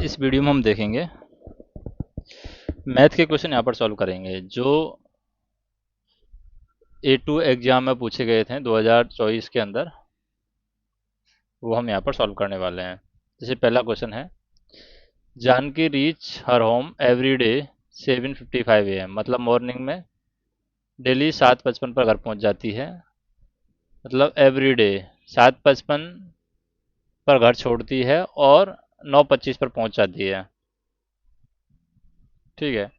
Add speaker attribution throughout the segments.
Speaker 1: इस वीडियो में हम देखेंगे मैथ के क्वेश्चन यहाँ पर सॉल्व करेंगे जो A2 एग्जाम में पूछे गए थे 2024 के अंदर। वो हम यहाँ पर सॉल्व करने वाले हैं। जैसे पहला क्वेश्चन है, Janaki reach her home every day 7:55 AM, मतलब मॉर्निंग में डेली 7:55 पर घर पहुँच जाती है। मतलब एवरी डे 7:55 पर घर छोड़ती है और 9:25 पर पहुँच जाती है। ठीक है।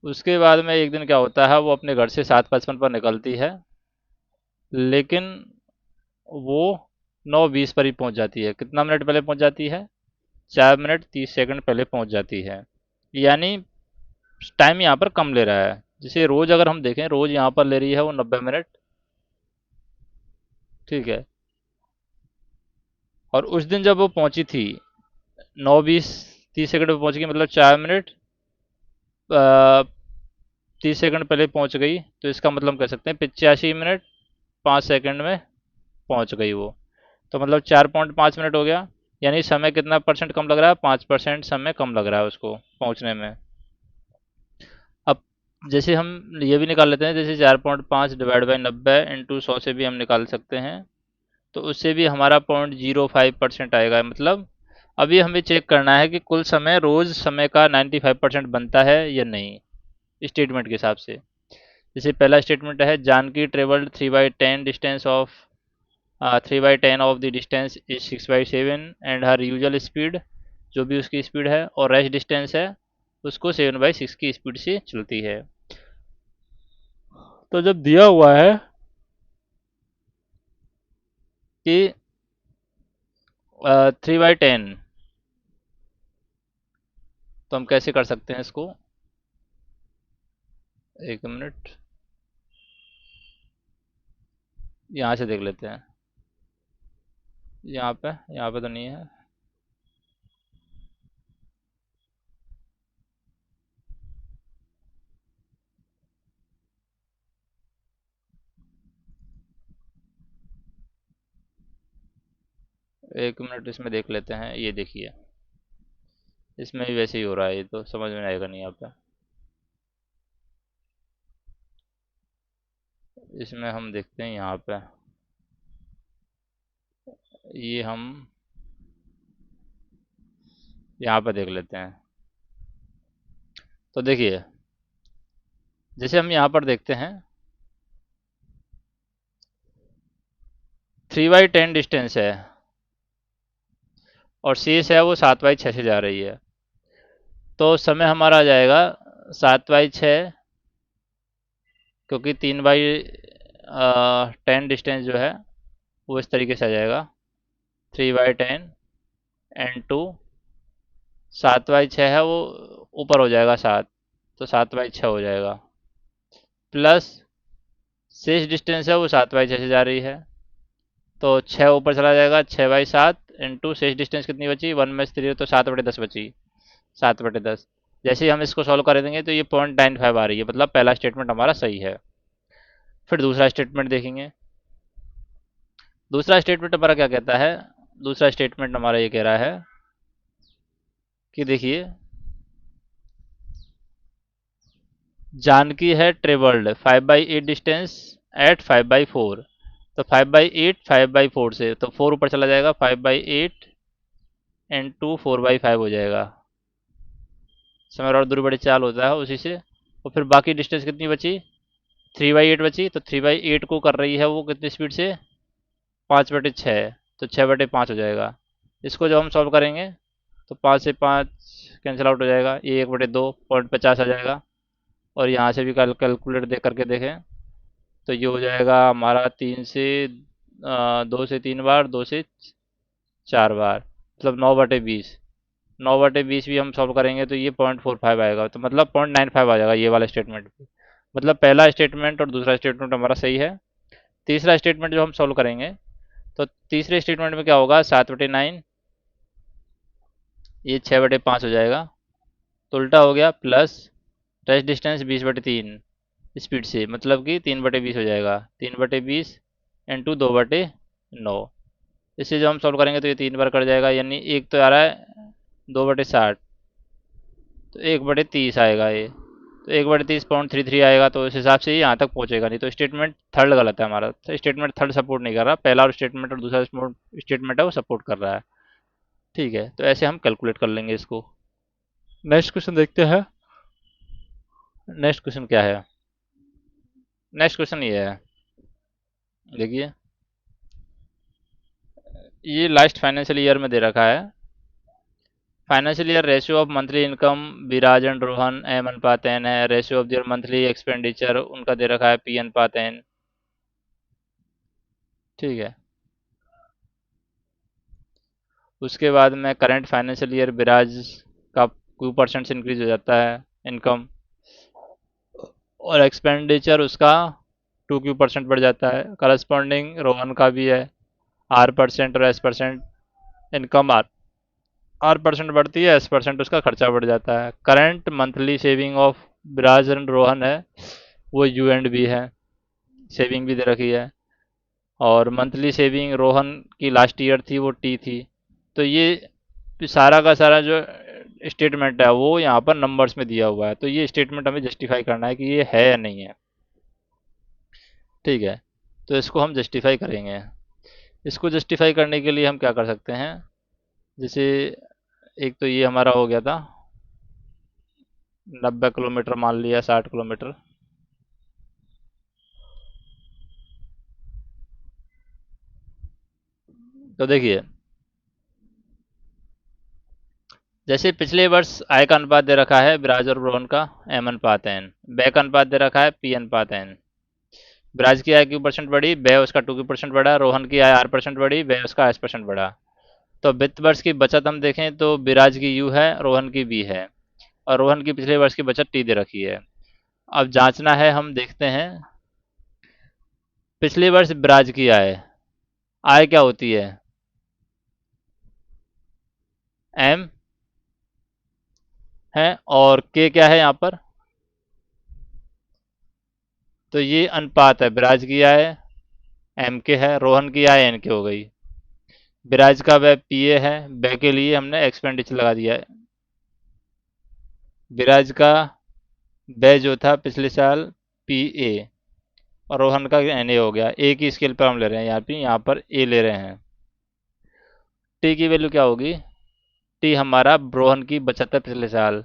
Speaker 1: उसके बाद में एक दिन क्या होता है, वो अपने घर से 7:55 पर निकलती है, लेकिन वो 9:20 पर ही पहुंच जाती है। कितना मिनट पहले पहुंच जाती है? 4 मिनट 30 सेकंड पहले पहुंच जाती है। यानी टाइम यहाँ पर कम ले रहा है। जिसे रोज अगर हम देखें, रोज यहाँ पर ले रही है वो 90 मिनट। ठीक है। और उस दिन जब वो पहुंची थी 9:20 30 सेकंड पे पहुंच गई, मतलब 4 मिनट 30 सेकंड पहले पहुंच गई, तो इसका मतलब हम कह सकते हैं 85 मिनट 5 सेकंड में पहुंच गई वो। तो मतलब 4.5 मिनट हो गया। यानी समय कितना परसेंट कम लग रहा है? 5% समय कम लग रहा है उसको पहुंचने में। अब जैसे हम ये भी निकाल लेते हैं, जैसे 4.5 डिवाइड बाई 90 इंटू 100 से भी हम निकाल सकते हैं। तो उससे भी हमारा 0.05% आएगा। मतलब अभी हमें चेक करना है कि कुल समय रोज समय का 95% बनता है या नहीं, स्टेटमेंट के हिसाब से। जैसे पहला स्टेटमेंट है, Janaki travelled 3/10 distance of 3/10 of the distance is 6/7 and her usual speed, जो भी उसकी स्पीड है, और रेस्ट डिस्टेंस है उसको 7/6 की स्पीड से चलती है। तो जब दिया हुआ है कि 3/10, तो हम कैसे कर सकते हैं इसको? एक मिनट, यहाँ से देख लेते हैं। यहाँ पे तो नहीं है। एक मिनट, इसमें देख लेते हैं। ये देखिए, इसमें भी वैसे ही हो रहा है। ये तो समझ में आएगा नहीं यहाँ पे। इसमें हम देखते हैं यहाँ पे। ये हम यहाँ पे देख लेते हैं। तो देखिए, जैसे हम यहाँ पर देखते हैं 3/10 डिस्टेंस है और शेष है वो 7/6 से जा रही है। तो समय हमारा आ जाएगा 7/6, क्योंकि 3/10 डिस्टेंस जो है वो इस तरीके से आ जाएगा। 3/10 एंड टू 7/6 है वो, ऊपर हो जाएगा 7, तो 7/6 हो जाएगा। प्लस शेष डिस्टेंस है वो 7/6 से जा रही है, तो 6 ऊपर चला जाएगा। 6/7 इंटू शेष डिस्टेंस कितनी बची? 1/3, तो 7/10 बची। 7/10। जैसे ही हम इसको सॉल्व कर देंगे तो ये 0.95 आ रही है। मतलब पहला स्टेटमेंट हमारा सही है। फिर दूसरा स्टेटमेंट देखेंगे। दूसरा स्टेटमेंट हमारा क्या कहता है? दूसरा स्टेटमेंट हमारा ये कह रहा है कि देखिए, जानकी है ट्रेवल्ड 5/8 डिस्टेंस एट 5/4। तो 5/8 5/4 से, तो 4 ऊपर चला जाएगा। 5/8 इंटू 4/5 हो जाएगा। समय और दूरी बड़े चाल होता है उसी से। और फिर बाकी डिस्टेंस कितनी बची? 3/8 बची। तो 3/8 को कर रही है वो कितनी स्पीड से? 5/6। तो 6/5 हो जाएगा। इसको जब हम सॉल्व करेंगे तो 5 से 5 कैंसिल आउट हो जाएगा। ये 1/2 0.50 आ जाएगा। और यहाँ से भी कैलकुलेट दे करके देखें तो ये हो जाएगा हमारा 2 से 3 बार, 2 से 4 बार, मतलब 9/20। 9/20 भी हम सॉल्व करेंगे तो ये 0.45 आएगा। तो मतलब 0.95 आ जाएगा ये वाला स्टेटमेंट भी। मतलब पहला स्टेटमेंट और दूसरा स्टेटमेंट हमारा सही है। तीसरा स्टेटमेंट जो हम सॉल्व करेंगे तो तीसरे स्टेटमेंट में क्या होगा? 7/9, ये 6/5 हो जाएगा। तो उल्टा हो गया। प्लस रेस्ट डिस्टेंस 20/3 स्पीड से, मतलब कि 3/20 हो जाएगा। 3/20 इंटू 2/9। इसे जब हम सॉल्व करेंगे तो ये 3 बार कट जाएगा, यानी एक तो आ रहा है 2/60, तो 1/30 आएगा ये। तो 1/30.33 आएगा, तो इस हिसाब से ये यहाँ तक पहुँचेगा नहीं। तो स्टेटमेंट थर्ड गलत है हमारा, तो स्टेटमेंट थर्ड सपोर्ट नहीं कर रहा, पहला और स्टेटमेंट और दूसरा स्टेटमेंट है वो सपोर्ट कर रहा है। ठीक है, तो ऐसे हम कैलकुलेट कर लेंगे इसको। नेक्स्ट क्वेश्चन देखते हैं। नेक्स्ट क्वेश्चन क्या है? नेक्स्ट क्वेश्चन ये है, देखिए ये लास्ट फाइनेंशियल ईयर में दे रखा है। Financial year ratio of monthly income Viraj and Rohan M अनुपात एन है। Ratio of their monthly expenditure उनका दे रखा है पी अनुपात एन। ठीक है, उसके बाद में करंट फाइनेंशियल ईयर विराज का 2% से इंक्रीज हो जाता है इनकम, और एक्सपेंडिचर उसका 2% बढ़ जाता है। करस्पॉन्डिंग रोहन का भी है R% और S%। इनकम R% बढ़ती है, S% उसका खर्चा बढ़ जाता है। Current monthly saving of Viraj and Rohan है, वो U एंड B है, सेविंग भी दे रखी है। और मंथली सेविंग रोहन की लास्ट ईयर थी वो T थी। तो ये सारा का सारा जो स्टेटमेंट है वो यहाँ पर नंबर्स में दिया हुआ है, तो ये स्टेटमेंट हमें जस्टिफाई करना है कि ये है या नहीं है। ठीक है, तो इसको हम जस्टिफाई करेंगे। इसको जस्टिफाई करने के लिए हम क्या कर सकते हैं, जैसे एक तो ये हमारा हो गया था 90 किलोमीटर, मान लिया 60 किलोमीटर। तो देखिए, जैसे पिछले वर्ष आय का अनुपात दे रखा है ब्राज और रोहन का M अनुपात N, व्यय का अनुपात दे रखा है P अनुपात N। ब्राज की आय Q% बढ़ी, व्यय उसका 2% बढ़ा, रोहन की आय R% बढ़ी, व्यय उसका S% बढ़ा। तो वित्त वर्ष की बचत हम देखें तो बिराज की U है, रोहन की B है, और रोहन की पिछले वर्ष की बचत T दे रखी है। अब जांचना है, हम देखते हैं पिछले वर्ष बिराज की आय, आय क्या होती है M है, और K क्या है यहाँ पर, तो ये अनुपात है, बिराज की आय M के है, रोहन की आय N के हो गई। बिराज का व्यय PA है, व्यय के लिए हमने एक्सपेंडिचर लगा दिया है। बिराज का व्यय जो था पिछले साल PA, और रोहन का NA हो गया। ए की स्केल पर हम ले रहे हैं, यहाँ पर A ले रहे हैं। टी की वैल्यू क्या होगी, टी हमारा रोहन की बचत है पिछले साल।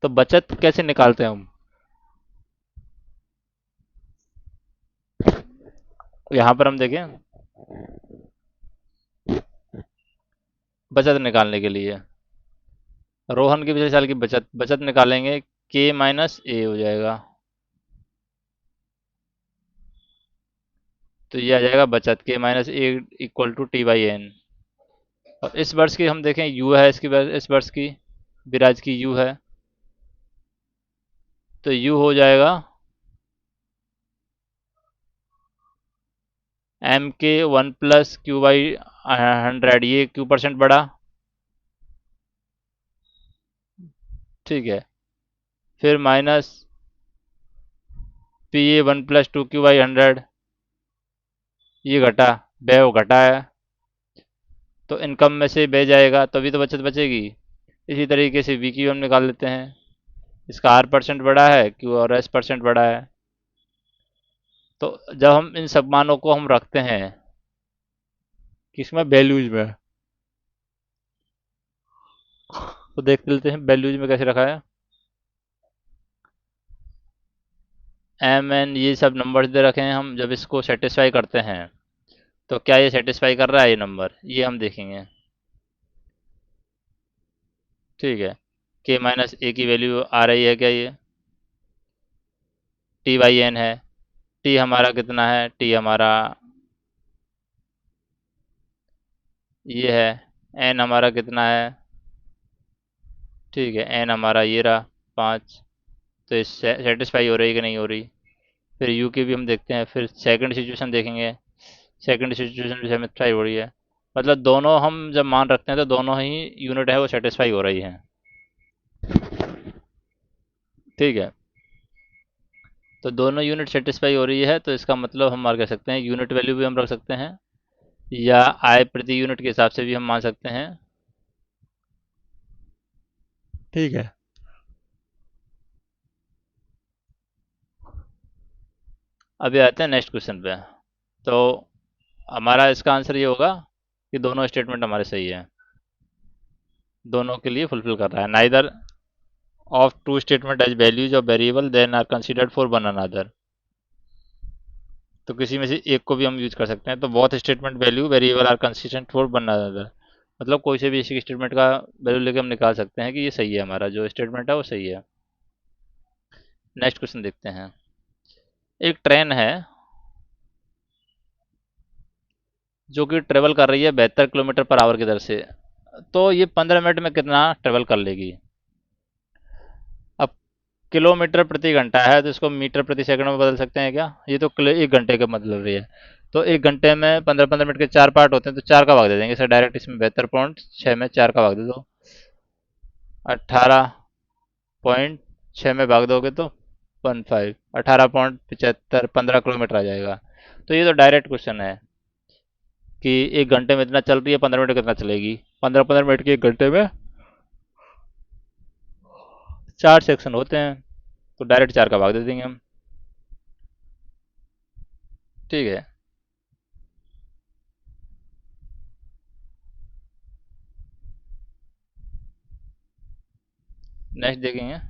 Speaker 1: तो बचत कैसे निकालते हैं हम, यहाँ पर हम देखें बचत निकालने के लिए रोहन की पिछले साल की बचत बचत निकालेंगे, K - A हो जाएगा। तो ये आ जाएगा बचत K - A equal to T/N। और इस वर्ष की हम देखें U है, इस वर्ष की बिराज की U है, तो U हो जाएगा MK1+Q/100। ये Q% बढ़ा, ठीक है। फिर माइनस PA1+2Q/100, ये घटा, व्यय वो घटा है, तो इनकम में से बह जाएगा, तभी तो बचत बचेगी। इसी तरीके से V की हम निकाल लेते हैं। इसका R% बढ़ा है, Q और S% बढ़ा है। तो जब हम इन सब मानों को हम रखते हैं किसमें, वैल्यूज में, तो देख लेते हैं वैल्यूज में कैसे रखा है। M N ये सब नंबर्स दे रखे हैं, हम जब इसको सेटिस्फाई करते हैं तो क्या ये सेटिस्फाई कर रहा है ये नंबर, ये हम देखेंगे। ठीक है, K - A की वैल्यू आ रही है क्या, ये T/N है। T हमारा कितना है, T हमारा ये है। N हमारा कितना है, ठीक है, N हमारा ये रहा 5। तो इससे सेटिस्फाई हो रही है कि नहीं हो रही। फिर U की भी हम देखते हैं, फिर सेकंड सिचुएशन देखेंगे, सेकंड सिचुएशन भी सेटिस्फाई हो रही है। मतलब दोनों हम जब मान रखते हैं तो दोनों ही यूनिट है वो सेटिस्फाई हो रही है। ठीक है, तो दोनों यूनिट सेटिस्फाई हो रही है, तो इसका मतलब हम मार कह सकते हैं यूनिट वैल्यू भी हम रख सकते हैं, या आय प्रति यूनिट के हिसाब से भी हम मान सकते हैं। ठीक है। अभी आते हैं नेक्स्ट क्वेश्चन पे। तो हमारा इसका आंसर ये होगा कि दोनों स्टेटमेंट हमारे सही है, दोनों के लिए फुलफिल कर रहा है। Neither of two statement as values of variable then are considered for one another. तो किसी में से एक को भी हम यूज कर सकते हैं। तो both statement value variable are consistent for one another, मतलब कोई से भी इसी स्टेटमेंट का वैल्यू लेके हम निकाल सकते हैं कि ये सही है, हमारा जो स्टेटमेंट है वो सही है। नेक्स्ट क्वेश्चन देखते हैं। एक ट्रेन है जो कि ट्रेवल कर रही है 72 किलोमीटर पर आवर की दर से। तो ये 15 मिनट में कितना ट्रेवल कर लेगी। अब किलोमीटर प्रति घंटा है तो इसको मीटर प्रति सेकंड में बदल सकते हैं क्या। ये तो एक घंटे का मतलब रही है। तो एक घंटे में 15 15 मिनट के 4 पार्ट होते हैं, तो 4 का भाग दे देंगे सर डायरेक्ट इसमें। 72.6 में 4 का भाग दे दो, 18.6 में भाग दोगे तो 15, 18.75, 15 किलोमीटर आ जाएगा। तो ये तो डायरेक्ट क्वेश्चन है कि एक घंटे में इतना चल रही है, 15 मिनट कितना चलेगी। 15 15 मिनट के एक घंटे में 4 सेक्शन होते हैं, तो डायरेक्ट 4 का भाग दे देंगे हम। ठीक है। नेक्स्ट देखेंगे।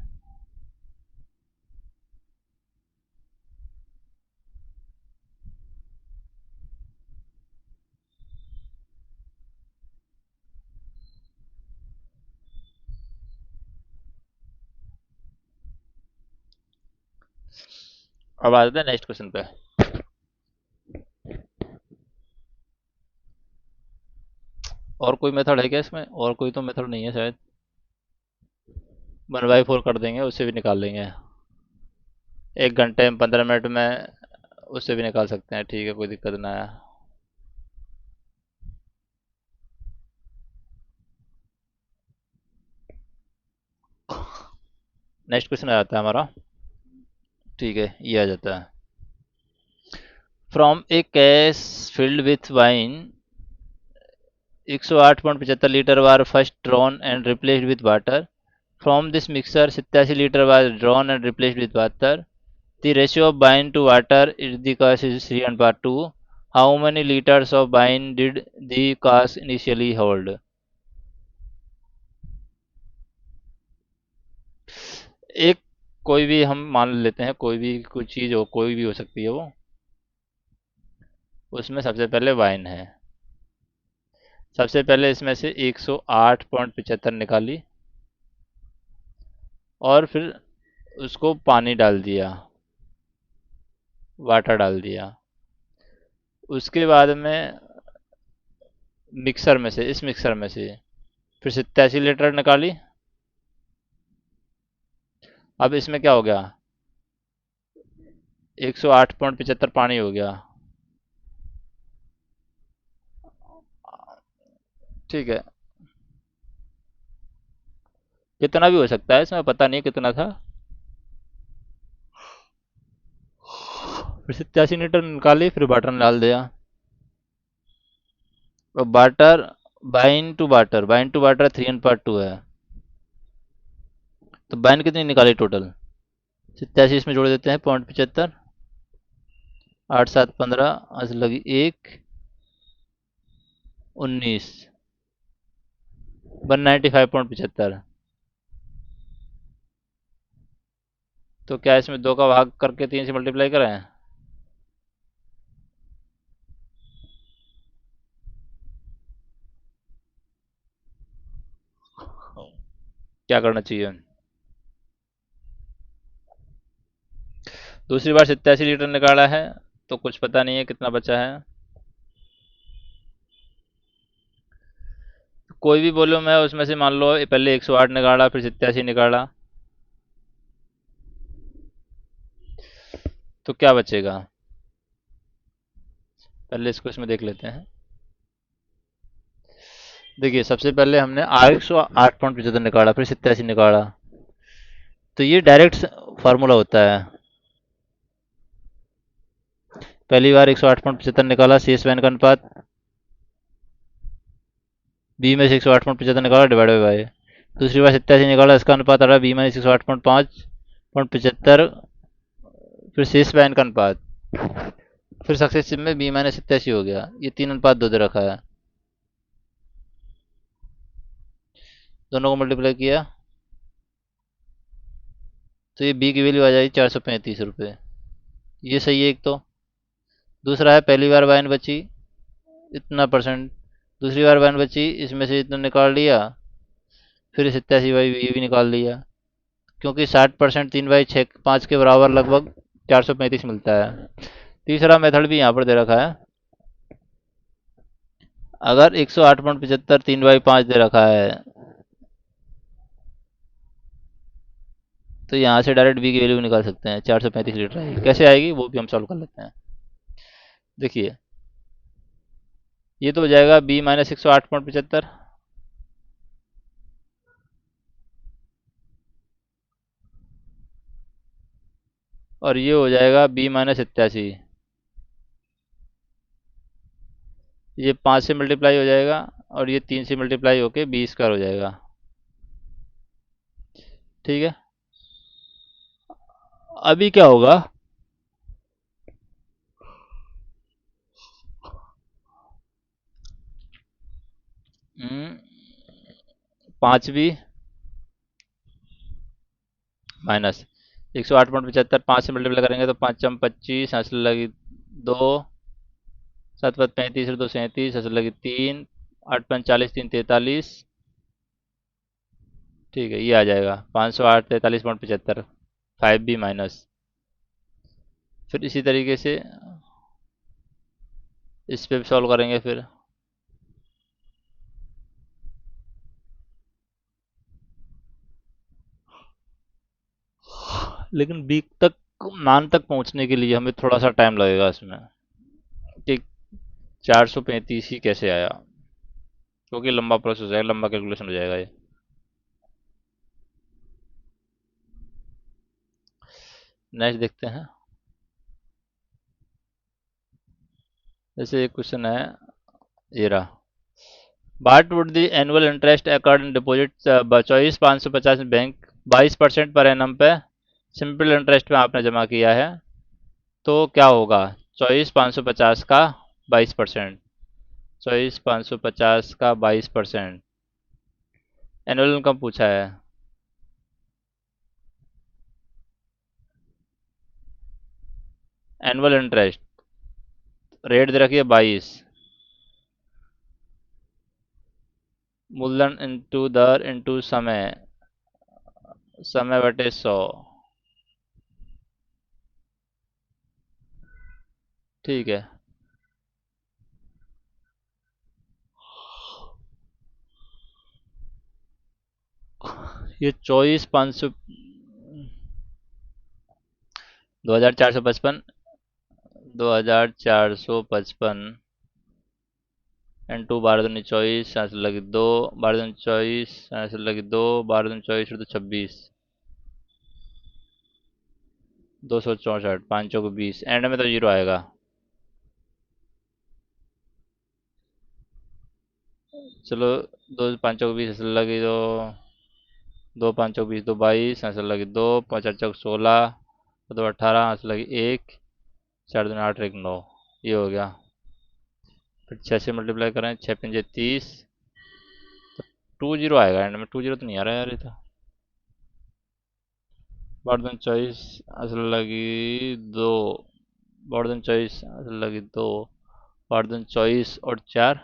Speaker 1: अब आ जाते हैं नेक्स्ट क्वेश्चन पे। और कोई मेथड है क्या इसमें। और कोई तो मेथड नहीं है शायद। 1/4 कर देंगे, उससे भी निकाल लेंगे। एक घंटे में 15 मिनट में उससे भी निकाल सकते हैं। ठीक है, कोई दिक्कत ना है। नेक्स्ट क्वेश्चन आ जाता है हमारा। ठीक है, ये आ जाता है। From A cash filled with wine 108.75 litre war first drawn and replaced with water. From this mixer 87 litre war drawn and replaced with water. The ratio of wine to water in the cask is 3:2. How many liters of wine did the cask initially hold? एक कोई भी हम मान लेते हैं, कोई भी कोई चीज़ हो, कोई भी हो सकती है वो। उसमें सबसे पहले वाइन है। सबसे पहले इसमें से 108.75 निकाली और फिर उसको पानी डाल दिया, वाटर डाल दिया। उसके बाद में मिक्सर में से, इस मिक्सर में से फिर 87 लीटर निकाली। अब इसमें क्या हो गया, 108.75 पानी हो गया। ठीक है, कितना भी हो सकता है, इसमें पता नहीं कितना था। फिर 87 लीटर निकाली, फिर बटर डाल दिया। और वाटर, बाइन टू वाटर 3:2 है। तो बाइन कितनी निकाली टोटल, 87 इसमें जोड़ देते हैं, 0.75, 8 7 15, आज लगी 1 19, 195.75। तो क्या इसमें 2 का भाग करके 3 से मल्टीप्लाई करें। क्या करना चाहिए। दूसरी बार 87 लीटर निकाला है, तो कुछ पता नहीं है कितना बचा है। कोई भी बोलो, मैं उसमें से मान लो पहले 108 निकाला, फिर 87 निकाला, तो क्या बचेगा। पहले इसको इसमें देख लेते हैं। देखिए, सबसे पहले हमने 108.75 निकाला, फिर 87 निकाला। तो ये डायरेक्ट फार्मूला होता है। पहली बार 108.75 निकाला, सी एस वैन का अनुपात बी में से 108.75 निकाला डिवाइड बाय दूसरी बार 87 निकाला, इसका अनुपात आ रहा है बी माइनस 108.5.75, फिर शेष बाय का अनुपात, फिर सक्सेसिव में बी माइनस 87 हो गया। ये 3:2 दे रखा है, दोनों को मल्टीप्लाई किया तो ये बी की वैल्यू आ जाएगी 435 रुपये। ये सही है एक तो। दूसरा है पहली बार वाइन बची इतना परसेंट, दूसरी बार वाइन बची इसमें से इतना निकाल लिया, फिर 87 बाई ये भी निकाल लिया, क्योंकि 60% 3/6 5 के बराबर लगभग 435 मिलता है। तीसरा मेथड भी यहाँ पर दे रखा है, अगर 108.75 3/5 दे रखा है तो यहाँ से डायरेक्ट बी की वैल्यू निकाल सकते हैं, 435 लीटर आएगी। कैसे आएगी वो भी हम सॉल्व कर लेते हैं। देखिए ये तो हो जाएगा बी माइनस 108.75, और ये हो जाएगा बी माइनस 87, ये 5 से मल्टीप्लाई हो जाएगा और ये 3 से मल्टीप्लाई होके बी स्क्वायर हो जाएगा। ठीक है, अभी क्या होगा, हम्म, 5 भी माइनस 108.75, 5 से मल्टीप्लाई करेंगे तो 5×5 = 25, हंस लगी 2, 7×5 = 35, 2 = 37, हंस लगी 3, 8×5 = 40, 3×43। ठीक है, ये आ जाएगा 508 43.75, 5 भी माइनस। फिर इसी तरीके से इस पे सॉल्व करेंगे फिर। लेकिन बी तक, मान तक पहुंचने के लिए हमें थोड़ा सा टाइम लगेगा इसमें कि 435 ही कैसे आया, क्योंकि लंबा प्रोसेस है, लंबा कैलकुलेशन हो जाएगा ये। नेक्स्ट देखते हैं। जैसे एक क्वेश्चन है ये रहा, what would the annual interest accord in deposit choice 550 bank 22% per annum पे सिंपल इंटरेस्ट में आपने जमा किया है, तो क्या होगा। चॉइस 550 का 22%, चॉइस 550 का 22%, एनुअल इनकम पूछा है। एनुअल इंटरेस्ट रेट दे रखी है 22, मूलधन इंटू दर इंटू समय, समय बटे 100। ठीक है, ये 24,500, 2455, 2455 इंटू 12×24, 7 लगी 2, 12×24, 7 लगी 2, 12×24 तो 26, 264, 5 को 20, एंड में तो जीरो आएगा। चलो, 2 5 को 20, 7 लगी 2, 2 5 को 20, 2 22, 7 लगी 2, 5 8 16, 2 18, 7 लगी 1, 4 2 8 1 9, ये हो गया। फिर 6 से मल्टीप्लाई करें, 6×5 = 30, तो 20 आएगा एंड में, 20 तो नहीं आ रहा है यार ये तो। 12×24, असल लगी 2, 12×24, असल लगी 2, 12×24 और 4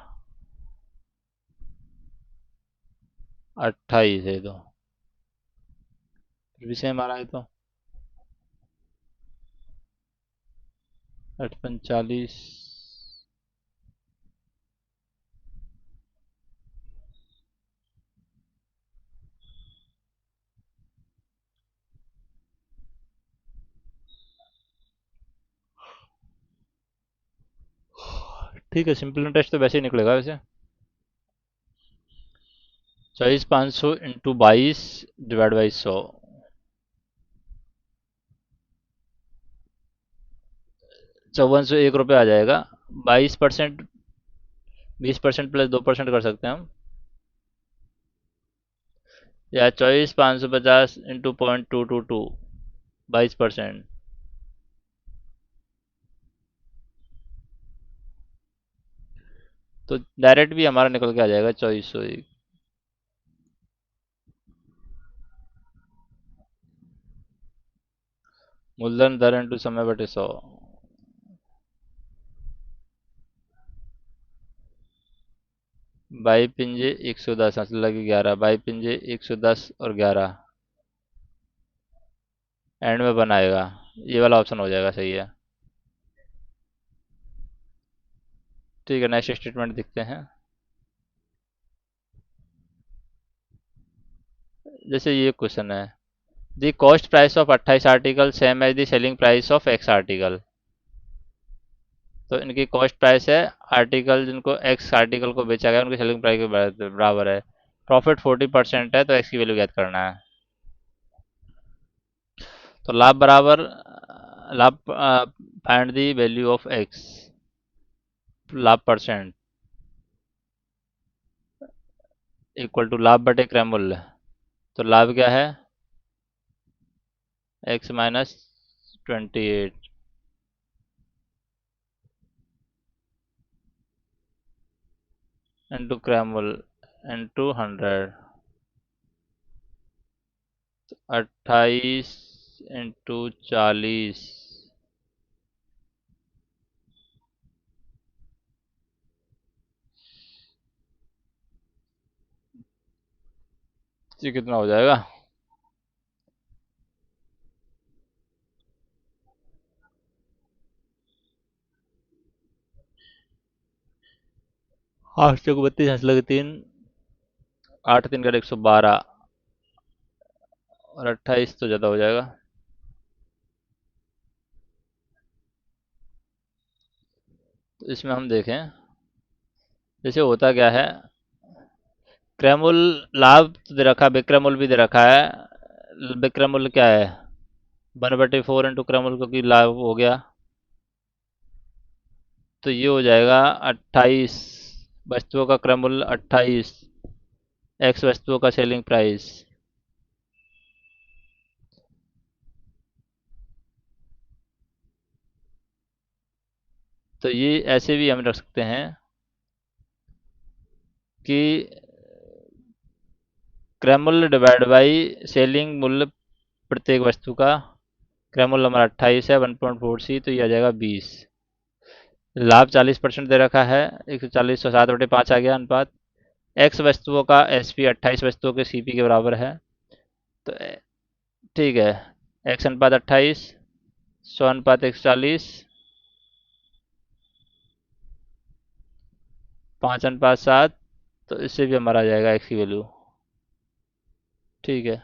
Speaker 1: 28 है तो, फिर भी सेम आ रहा है तो 8×45। ठीक है, सिंपल इंटरेस्ट तो वैसे ही निकलेगा वैसे। 24,500 इंटू 22 डिवाइड बाई 100, 5401 रुपये आ जाएगा। 22%, 20% प्लस 2% कर सकते हैं हम, या 24,550 × 0.222, 22%। तो डायरेक्ट भी हमारा निकल के आ जाएगा 2401। मूलधन दर इंटू समय बटे 100। बाई पिंजे 110, मतलब लगे 11, बाई पिंजे 110 और 11 एंड में बनाएगा। ये वाला ऑप्शन हो जाएगा, सही है। ठीक है, नेक्स्ट स्टेटमेंट देखते हैं। जैसे ये क्वेश्चन है, the cost price of 28 article same as the selling price of X article. तो इनकी कॉस्ट प्राइस है, आर्टिकल जिनको एक्स आर्टिकल को बेचा गया उनकी सेलिंग प्राइस के बराबर है। प्रॉफिट 40% है, तो एक्स की वैल्यू ज्ञात करना है। तो लाभ बराबर लाभ, find the value of x, लाभ परसेंट इक्वल टू लाभ बटे क्रय मूल्य। तो लाभ क्या है, एक्स माइनस 28 इंटू क्रय मूल्य इंटू 100। 28 इंटू 40, ये कितना हो जाएगा? आठ चौक 32, हंस लगे 3, 8 3 का 112, और 28 तो ज़्यादा हो जाएगा। तो इसमें हम देखें, जैसे होता क्या है, क्रय मूल्य लाभ तो दे रखा है, विक्रय मूल्य भी दे रखा है। विक्रय मूल्य क्या है, 1/4 इंटू क्रय मूल्य, क्योंकि लाभ हो गया। तो ये हो जाएगा 28, वस्तुओं का क्रय मूल्य 28, एक्स वस्तुओं का सेलिंग प्राइस। तो ये ऐसे भी हम रख सकते हैं कि क्रय मूल्य डिवाइड बाई सेलिंग मूल्य प्रत्येक वस्तु का। क्रय मूल्य हमारा 28 है, 1.4 तो ये आ जाएगा 20। लाभ 40% दे रखा है, 140 तो 7/5 आ गया अनुपात। एक्स वस्तुओं का एस पी 28 वस्तुओं के सी पी के बराबर है। तो ठीक है, एक्स अनुपात 28, 100 अनुपात 140, 5 अनुपात 7। तो इससे भी हमारा आ जाएगा एक्स की वैल्यू। ठीक है,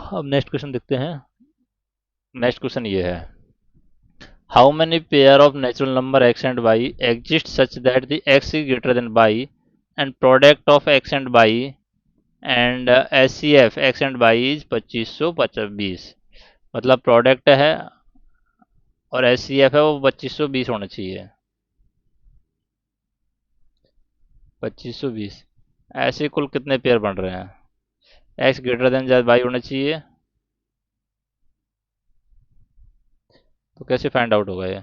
Speaker 1: अब नेक्स्ट क्वेश्चन देखते हैं। नेक्स्ट क्वेश्चन ये है, how many pair of natural number x and y exist such that the x is greater than y and product of x and y and SCF x and y is 2520। मतलब product है और SCF है वो 2520 होना चाहिए। 2520, ऐसे कुल कितने पेयर बन रहे हैं? x ग्रेटर देन y होना चाहिए। तो कैसे फाइंड आउट होगा ये?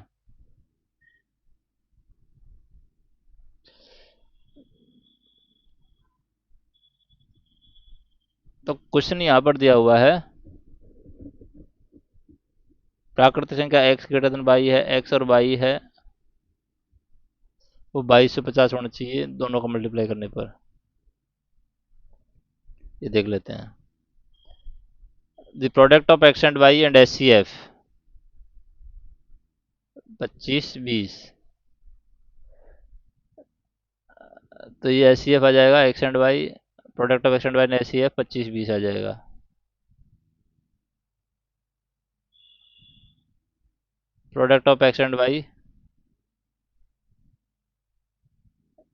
Speaker 1: तो क्वेश्चन यहाँ पर दिया हुआ है, प्राकृतिक संख्या x ग्रेटर देन y है, x और y है वो 2250 होना चाहिए दोनों को मल्टीप्लाई करने पर। ये देख लेते हैं, the product of X and Y and S C F 2520। तो ये एस सी एफ आ जाएगा, X and Y, product of X and Y and S C F 2520 आ जाएगा। Product of X and Y,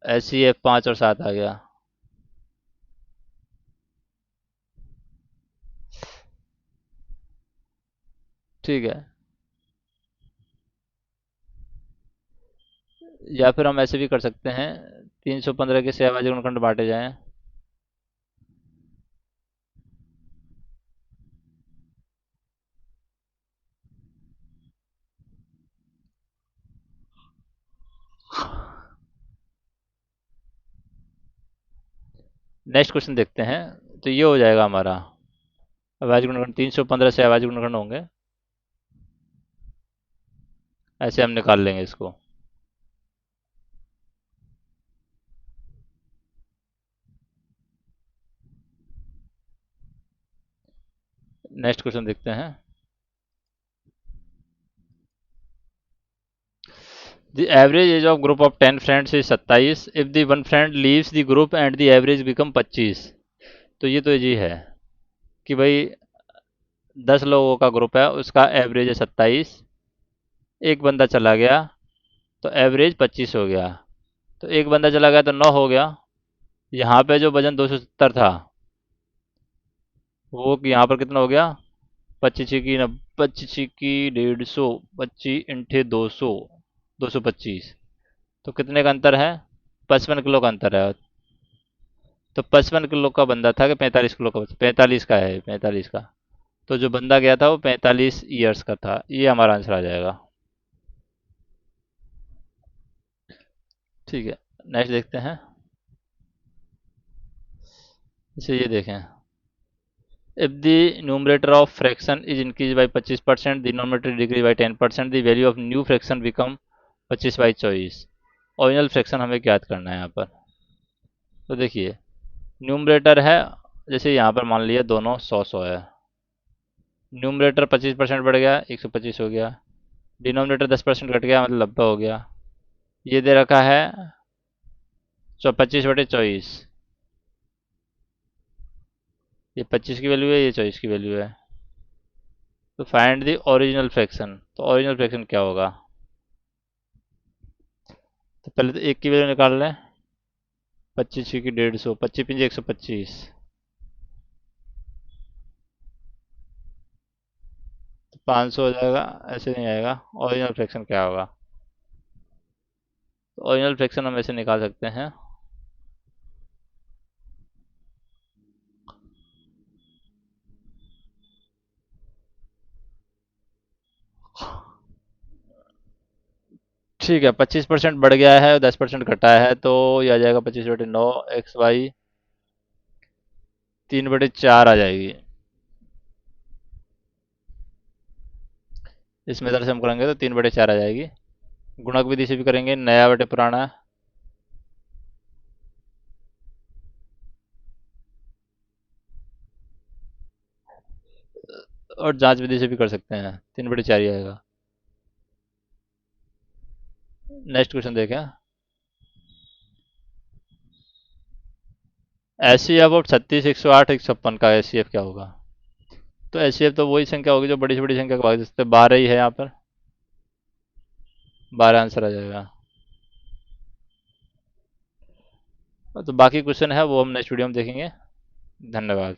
Speaker 1: S C F 5 और 7 आ गया। ठीक है, या फिर हम ऐसे भी कर सकते हैं, 315 के सहभाजी गुणनखंड बांटे जाएं। नेक्स्ट क्वेश्चन देखते हैं। तो ये हो जाएगा हमारा अभाज्य गुणनखंड, 315 से अभाज्य गुणनखंड होंगे, ऐसे हम निकाल लेंगे इसको। नेक्स्ट क्वेश्चन देखते हैं। The average age of group of 10 friends is 27 if the one friend leaves the group and the average become 25। तो ये है कि भाई 10 लोगों का ग्रुप है, उसका एवरेज है 27, एक बंदा चला गया तो एवरेज 25 हो गया। तो एक बंदा चला गया तो 9 हो गया। यहाँ पे जो वजन 270 था, वो यहाँ पर कितना हो गया, 25 की 25 की 150, 25 × 200, 225। तो कितने का अंतर है, 55 किलो का अंतर है। तो 55 किलो का बंदा था कि 45 किलो का, 45 का है, 45 का। तो जो बंदा गया था वो 45 ईयर्स का था। ये हमारा आंसर आ जाएगा। ठीक है, नेक्स्ट देखते हैं। इसे ये देखें, if the numerator of fraction is increased by 25%, the denominator decrease by 10%, the value of new fraction become 25/24। Original fraction हमें याद करना है यहाँ पर। तो देखिए, न्यूमरेटर है, जैसे यहाँ पर मान लिया दोनों 100 है। न्यूमरेटर 25% बढ़ गया, 125 हो गया। डिनोमिनेटर 10% घट गया, मतलब 90 हो गया। ये दे रखा है 25/24। ये 25 की वैल्यू है, ये 24 की वैल्यू है। तो फाइंड द ओरिजिनल फ्रैक्शन। तो ओरिजिनल फ्रैक्शन क्या होगा, तो पहले तो एक की वैल्यू निकाल लें। 25 की 150, 25 × 125, तो 500 हो जाएगा। ऐसे नहीं आएगा। ओरिजिनल फ्रैक्शन क्या होगा, तो ओरिजिनल फ्रैक्शन हम ऐसे निकाल सकते हैं। ठीक है, 25% बढ़ गया है, 10% घटा है, तो ये आ जाएगा 25/9, XY 3/4 आ जाएगी। इस मेथड से हम करेंगे तो 3/4 आ जाएगी। गुणक विधि से भी करेंगे, नया बटे पुराना। और जांच विधि से भी कर सकते हैं, 3/4 ही आएगा। नेक्स्ट क्वेश्चन देखें। एचसीएफ ऑफ 36, 108, 156 का एचसीएफ क्या होगा। तो एचसीएफ तो वही संख्या होगी जो बड़ी से बड़ी संख्या का भाग सकते हैं। 12 ही है यहाँ पर, 12 आंसर आ जाएगा। तो बाकी क्वेश्चन है वो हम नेक्स्ट वीडियो में देखेंगे। धन्यवाद।